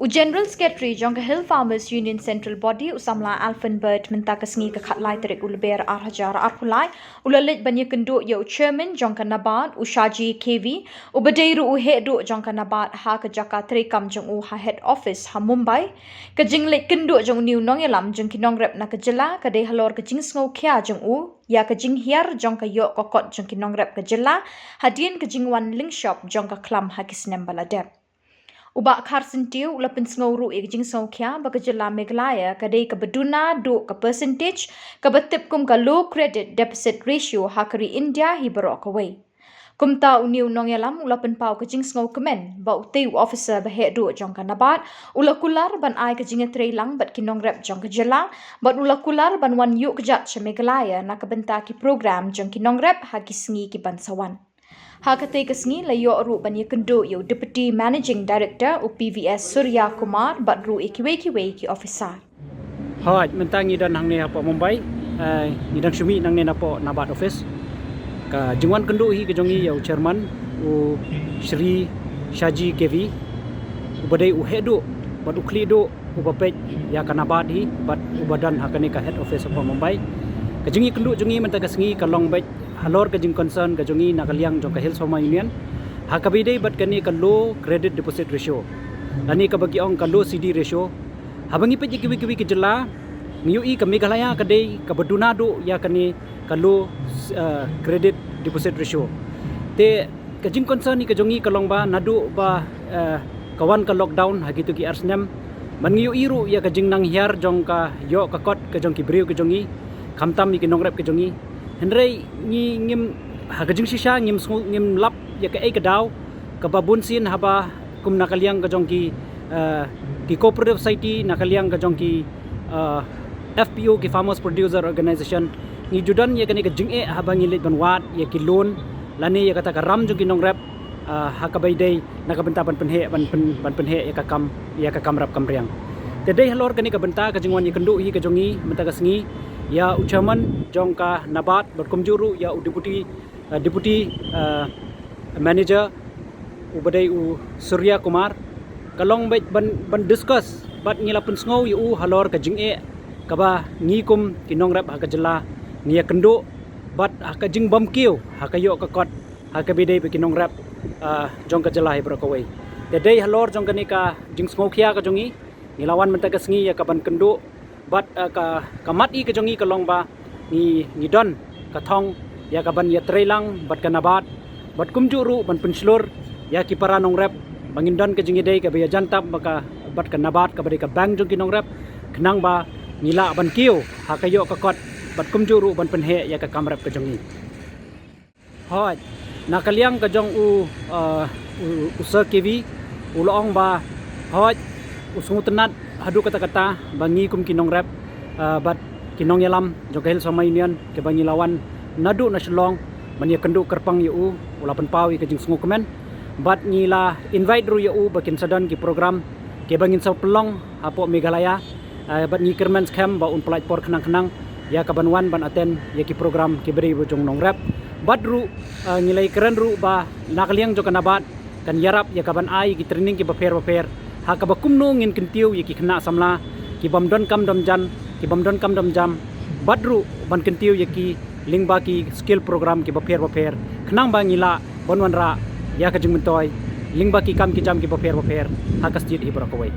General Secretary Jonga Hill Farmers Union Central Body usamla Alphenbird minta kesengi ke khatlai terik ulber arhajar arpulai ulalit banyak kenduk yo Chairman Jonga Nabat Ushaji KV ubadeiru uhe do Jonga Nabat ha ke jaka terekam jong u ha head office ha Mumbai ke jinglet kenduk jong new nongelam jong kinong rep na ke jela ke de halor ke jing sngo kya jong u ya ke jing hiar jong ka yo kokot jong kinong rep ke jela hadien ke jing wan link shop jong ka klam ha kisnem baladep Ubak karsentiu ulapin sngawru jing songkya baka jela Meghalaya kadai ka beduna do ka percentage ka betip kum ka low credit deficit ratio hakari India hi barok away. Kumta uniu nongelam ulapin pau ka jing sngaw kemen ba uteu officer bahe do jong ka nabat ulakular ban ai ka jing lang bat kinong rep jong ka jela bat ulakular ban wan yu kejat cha Meghalaya na ka benta ki program jong kinong rep hagi sngi ki bansawan. Hakate kesni layo ru banya kendo yo Deputy Managing Director UPVS Surya Kumar badru ikiwe ki officer. Hoi mentang idan hang ne apo Mumbai idan sumi nang ne apo Nabat office ka jingwan kendo hi ke jongi yo chairman u Shri Shaji KV ubadai u hedu bad ukli do ubapet ya ka Nabat hi bad ubadan hakane ka head office apo Mumbai ka jingi kendo jongi mentang kesni ka long bet halor ka jing concern ka jongi nakaliang jong ka Hills Farmers Union hakabidai bat kani ka low credit deposit ratio lani ka bagi ong ka low CD ratio habangi pe kiwi ke jela miui ka Meghalaya kadai ka badunado ya kani ka low credit deposit ratio te ka jing concern ni ka jongi ka longba nadu ba kawan ka lockdown hagitu ki arsnem mangiu iru ya ka jing nang hiar jong ka yo ka kot ka jong ki briu ka jongi khamtam ni ki nongrep ka jongi Henry ngim hagajing sisa ngim lap ya ka ai ka daw ka babun sin haba kum nakaliang ka jong ki cooperative society nakaliang ka jong ki FPO ki Farmers Producer Organization ni judan ya kani ka jing e haba ngilit ban wat ya ki loan lani ya kata ka ram jong ki nong rep hakabay day nakabenta ban penhe ya ka kam rap kam riang tedai halor kani ka benta ka jingwan ya kendu hi ka jongi menta ka sngi ya ucaman jong ka Nabat berkumjuru ya deputy manager ubadai u Surya Kumar kalong bet ban discuss bat ngilapun sngow yu halor ka jinge kaba ngikum kinong rep ha ka jela nia kendo bat ha ka jing bamkiu ha ka yo ka kot ha ka bidai pe kinong rep jong ka jela hi brokawai tedai halor jong ka ni ka jing sngow khia ka jongi nilawan menta ka sngi ya ka ban kendo bat ka mat i ka jongi ka longba ni don ka thong ya ka ban ya trelang bat ka Nabat bat kumjuru ban penslur ya ki para nong rep bangin don ka jingi dei ka baya jantap baka bat ka Nabat ka bari ka bang jong ki nong rep kenang ba nila ban kiu ha ka yo ka kot bat kumjuru ban penhe ya ka kamrep ka jongi hoi nakaliang ka jong usa KV ulong ba hoi usung tenat hadu kata-kata bangi kum kinong rep bat kinong yalam jong ka Hills Farmers Union ke bangi lawan nadu na shlong mania kendu kerpang yu ulapan pawi ke jing sungu kemen bat ngila invite ru yu bakin sadan ki program ke bangin sa pelong apo Meghalaya bat ngi kermen scam ba un pelait por kenang-kenang ya ka banwan ban aten ya ki program ke beri jong nong rep bat ru ngilai keren ru ba nakaliang jong ka Nabat kan yarap ya ka ban ai ki training ki baper ha ka bakumno ngin kentiu ya ki kena samla ki bamdon kam dom jam badru ban kentiu ya ki lingba ki skill program ki baper kenang ba ngila bonwan ra ya ka jing mentoy lingba ki kam ki jam ki baper ha ka stit hi brakawai